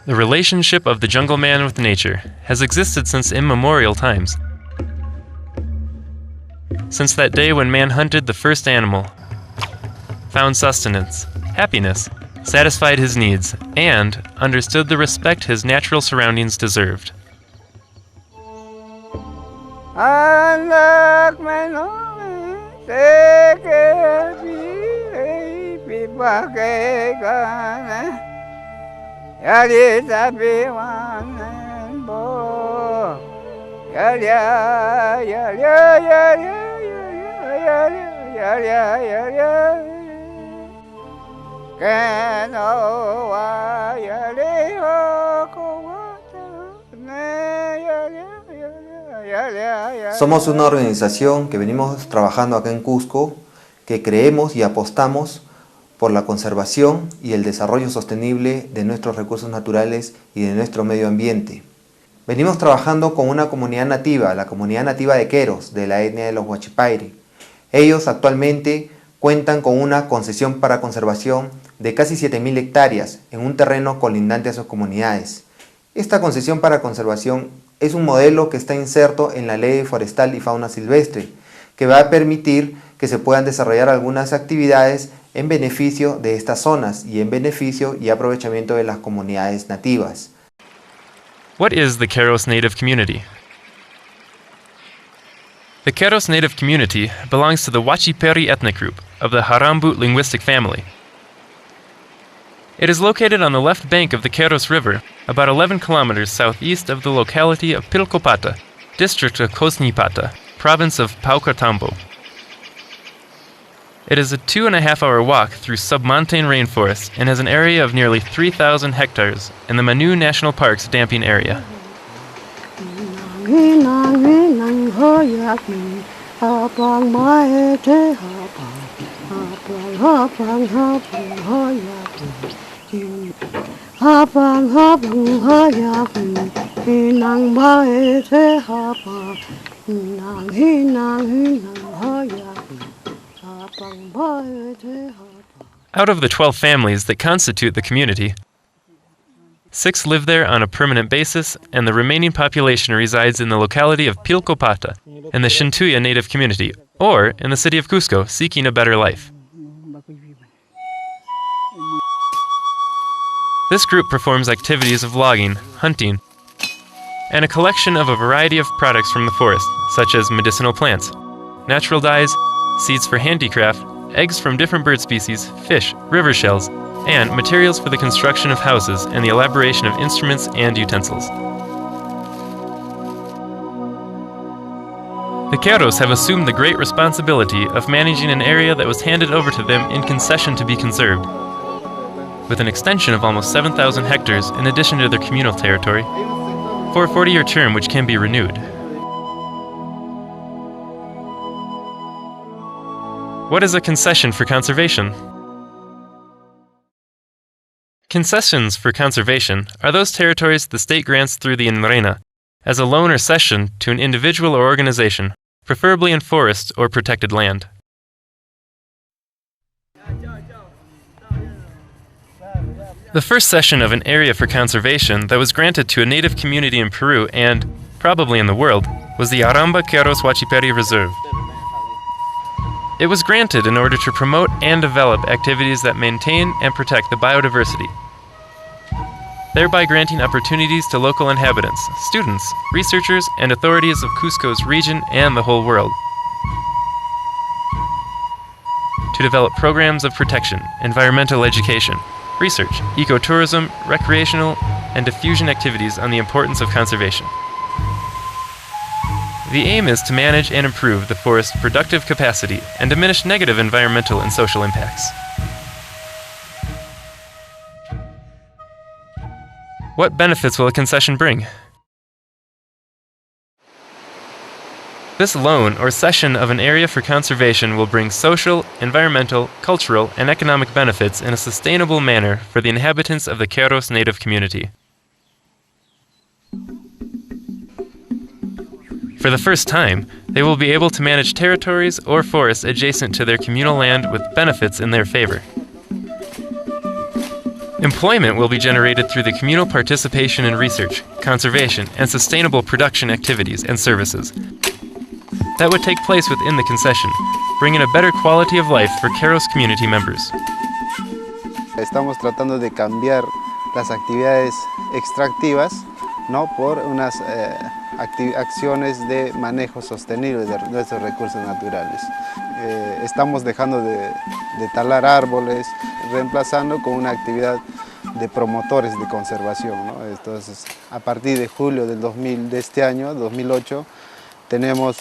The relationship of the jungle man with nature has existed since immemorial times. Since that day when man hunted the first animal, found sustenance, happiness, satisfied his needs, and understood the respect his natural surroundings deserved. Somos una organización que venimos trabajando acá en Cusco, que creemos y apostamos por la conservación y el desarrollo sostenible de nuestros recursos naturales y de nuestro medio ambiente. Venimos trabajando con una comunidad nativa, la comunidad nativa de Queros, de la etnia de los Wachiperi. Ellos actualmente cuentan con una concesión para conservación de casi 7.000 hectáreas en un terreno colindante a sus comunidades. Esta concesión para conservación es un modelo que está inserto en la Ley Forestal y Fauna Silvestre, que va a permitir que se puedan desarrollar algunas actividades en beneficio de estas zonas y en beneficio y aprovechamiento de las comunidades nativas. What is the Queros Native Community? The Queros Native Community belongs to the Wachiperi ethnic group of the Harambut linguistic family. It is located on the left bank of the Queros River, about 11 kilometers southeast of the locality of Pilcopata, district of Cosnipata, province of Paucartambo. It is a 2.5-hour walk through submontane rainforest and has an area of nearly 3,000 hectares in the Manu National Park's damping area. Out of the 12 families that constitute the community, 6 live there on a permanent basis, and the remaining population resides in the locality of Pilcopata, in the Shintuya Native community, or in the city of Cusco, seeking a better life. This group performs activities of logging, hunting, and a collection of a variety of products from the forest, such as medicinal plants, natural dyes, seeds for handicraft, eggs from different bird species, fish, river shells, and materials for the construction of houses and the elaboration of instruments and utensils. The Queros have assumed the great responsibility of managing an area that was handed over to them in concession to be conserved, with an extension of almost 7,000 hectares in addition to their communal territory, for a 40-year term which can be renewed. What is a concession for conservation? Concessions for conservation are those territories the state grants through the INRENA as a loan or cession to an individual or organization, preferably in forest or protected land. The first cession of an area for conservation that was granted to a native community in Peru and, probably in the world, was the Aramba Queros Wachiperi Reserve. It was granted in order to promote and develop activities that maintain and protect the biodiversity, thereby granting opportunities to local inhabitants, students, researchers, and authorities of Cusco's region and the whole world to develop programs of protection, environmental education, research, ecotourism, recreational, and diffusion activities on the importance of conservation. The aim is to manage and improve the forest's productive capacity and diminish negative environmental and social impacts. What benefits will a concession bring? This loan or cession of an area for conservation will bring social, environmental, cultural, and economic benefits in a sustainable manner for the inhabitants of the Queros Native community. For the first time, they will be able to manage territories or forests adjacent to their communal land with benefits in their favor. Employment will be generated through the communal participation in research, conservation, and sustainable production activities and services that would take place within the concession, bringing a better quality of life for Queros community members. Estamos tratando de cambiar las actividades extractivas, ¿no?, por unas acciones de manejo sostenible de nuestros recursos naturales. Estamos dejando de talar árboles, reemplazando con una actividad de promotores de conservación, ¿no? Entonces, a partir de julio de este año, 2008, tenemos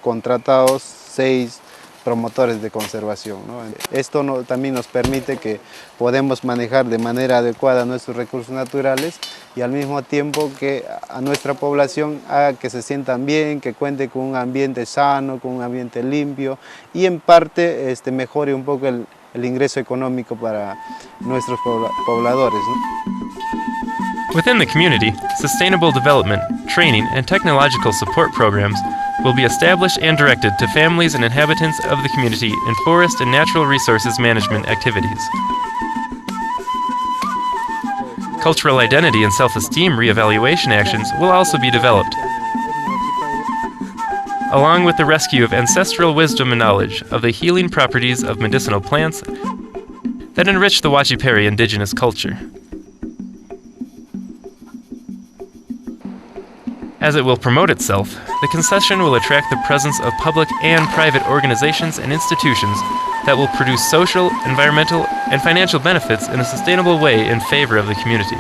contratados 6 promotores de conservación, ¿no? Esto también nos permite que podemos manejar de manera adecuada nuestros recursos naturales y al mismo tiempo que a nuestra población haga que se sientan bien, que cuente con un ambiente sano, con un ambiente limpio y en parte mejore un poco el ingreso económico para nuestros pobladores, ¿no? Within the community, sustainable development, training, and technological support programs will be established and directed to families and inhabitants of the community in forest and natural resources management activities. Cultural identity and self-esteem reevaluation actions will also be developed, along with the rescue of ancestral wisdom and knowledge of the healing properties of medicinal plants that enrich the Wachiperi indigenous culture. As it will promote itself, the concession will attract the presence of public and private organizations and institutions that will produce social, environmental, and financial benefits in a sustainable way in favor of the community.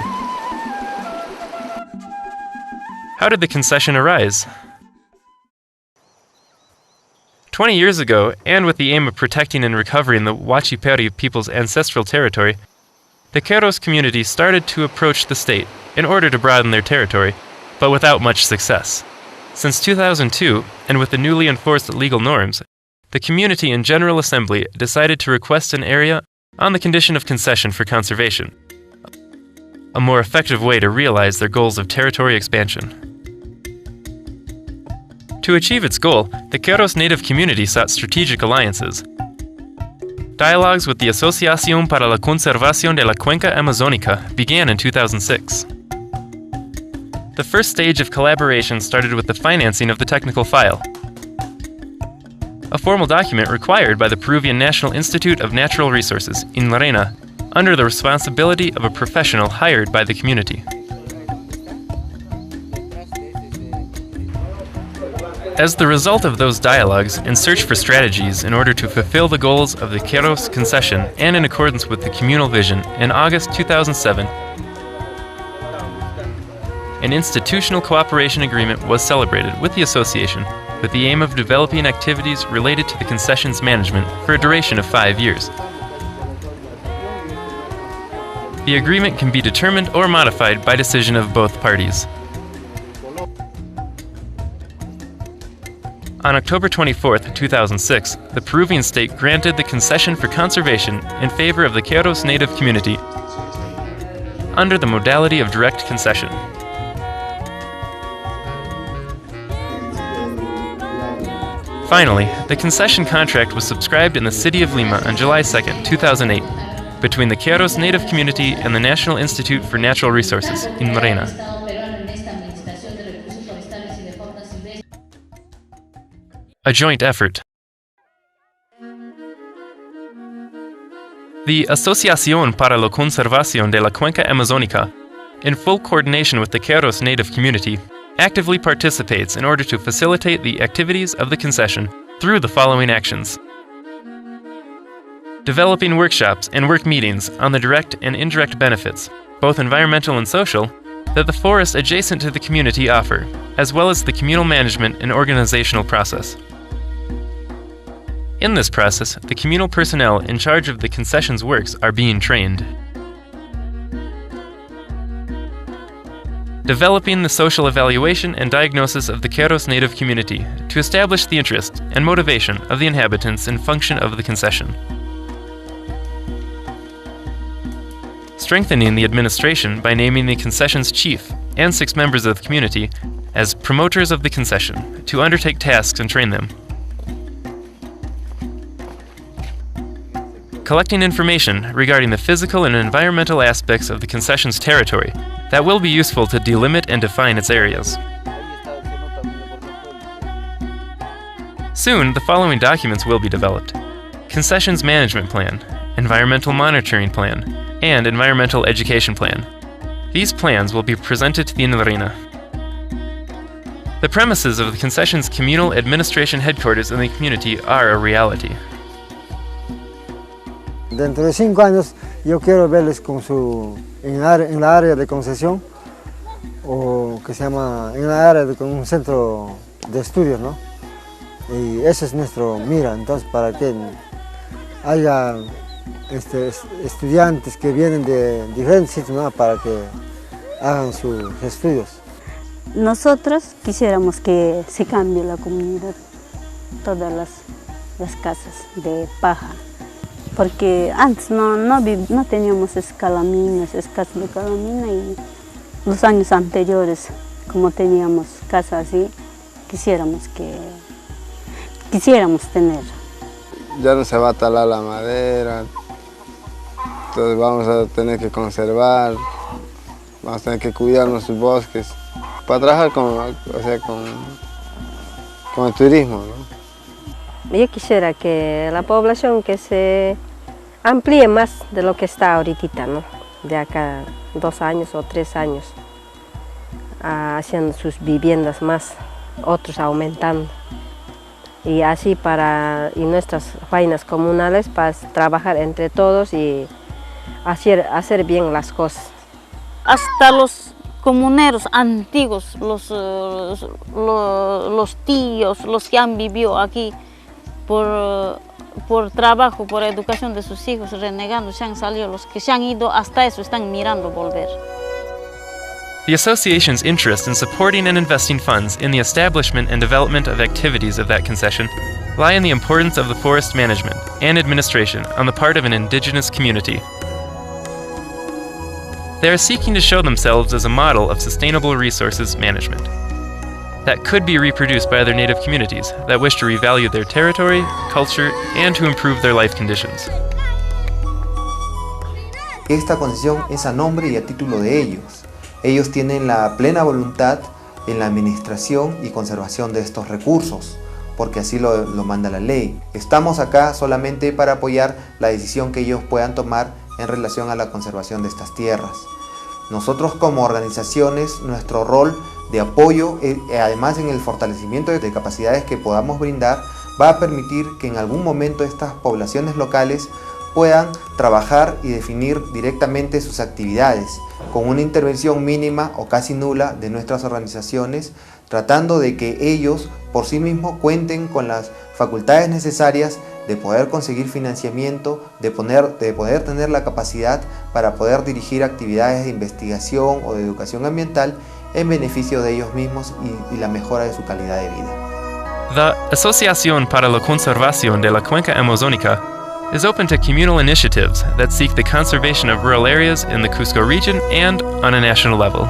How did the concession arise? 20 years ago, and with the aim of protecting and recovering the Wachiperi people's ancestral territory, the Queros community started to approach the state in order to broaden their territory, but without much success. Since 2002, and with the newly enforced legal norms, the community and General Assembly decided to request an area on the condition of concession for conservation, a more effective way to realize their goals of territory expansion. To achieve its goal, the Queros native community sought strategic alliances. Dialogues with the Asociación para la Conservación de la Cuenca Amazónica began in 2006. The first stage of collaboration started with the financing of the technical file, a formal document required by the Peruvian National Institute of Natural Resources, INRENA, under the responsibility of a professional hired by the community. As the result of those dialogues and search for strategies in order to fulfill the goals of the Queros concession and in accordance with the communal vision, in August 2007, an institutional cooperation agreement was celebrated with the association with the aim of developing activities related to the concession's management for a duration of 5 years. The agreement can be determined or modified by decision of both parties. On October 24, 2006, the Peruvian state granted the concession for conservation in favor of the Queros native community under the modality of direct concession. Finally, the concession contract was subscribed in the city of Lima on July 2, 2008, between the Queros native community and the National Institute for Natural Resources, INRENA. A joint effort. The Asociación para la Conservación de la Cuenca Amazónica, in full coordination with the Queros native community, actively participates in order to facilitate the activities of the concession through the following actions: developing workshops and work meetings on the direct and indirect benefits, both environmental and social, that the forests adjacent to the community offer, as well as the communal management and organizational process. In this process, the communal personnel in charge of the concession's works are being trained. Developing the social evaluation and diagnosis of the Queros native community to establish the interest and motivation of the inhabitants in function of the concession. Strengthening the administration by naming the concession's chief and 6 members of the community as promoters of the concession to undertake tasks and train them. Collecting information regarding the physical and environmental aspects of the concession's territory that will be useful to delimit and define its areas. Soon, the following documents will be developed: Concessions Management Plan, Environmental Monitoring Plan, and Environmental Education Plan. These plans will be presented to the INRINA. The premises of the concession's communal administration headquarters in the community are a reality. Dentro de 5 años yo quiero verles en la área de concesión, o que se llama en la área con un centro de estudios, ¿no? Y ese es nuestro mira, entonces para que haya estudiantes que vienen de diferentes sitios, ¿no? Para que hagan sus estudios. Nosotros quisiéramos que se cambie la comunidad, todas las casas de paja, porque antes no teníamos escalaminas, casas de calamina, y los años anteriores, como teníamos casas así, quisiéramos tener. Ya no se va a talar la madera, entonces vamos a tener que conservar, vamos a tener que cuidar nuestros bosques para trabajar con el turismo, ¿no? Yo quisiera que la población que se amplíe más de lo que está ahorita, ¿no? De acá 2 años o 3 años, haciendo sus viviendas más, otros aumentando. Y así y nuestras vainas comunales para trabajar entre todos y hacer bien las cosas. Hasta los comuneros antiguos, los tíos, los que han vivido aquí por trabajo, por educación de sus hijos, renegando, se han salido, los que se han ido hasta eso están mirando volver. The association's interest in supporting and investing funds in the establishment and development of activities of that concession lie in the importance of the forest management and administration on the part of an indigenous community. They are seeking to show themselves as a model of sustainable resources management that could be reproduced by other native communities that wish to revalue their territory, culture, and to improve their life conditions. Esta concesión es a nombre y a título de ellos. Ellos tienen la plena voluntad en la administración y conservación de estos recursos, porque así lo manda la ley. Estamos acá solamente para apoyar la decisión que ellos puedan tomar en relación a la conservación de estas tierras. Nosotros como organizaciones, nuestro rol de apoyo, además en el fortalecimiento de capacidades que podamos brindar, va a permitir que en algún momento estas poblaciones locales puedan trabajar y definir directamente sus actividades, con una intervención mínima o casi nula de nuestras organizaciones, tratando de que ellos por sí mismos cuenten con las facultades necesarias de poder conseguir financiamiento, de poder tener la capacidad para poder dirigir actividades de investigación o de educación ambiental en beneficio de ellos mismos y la mejora de su calidad de vida. The Asociación para la Conservación de la Cuenca Amazónica is open to communal initiatives that seek the conservation of rural areas in the Cusco region and on a national level.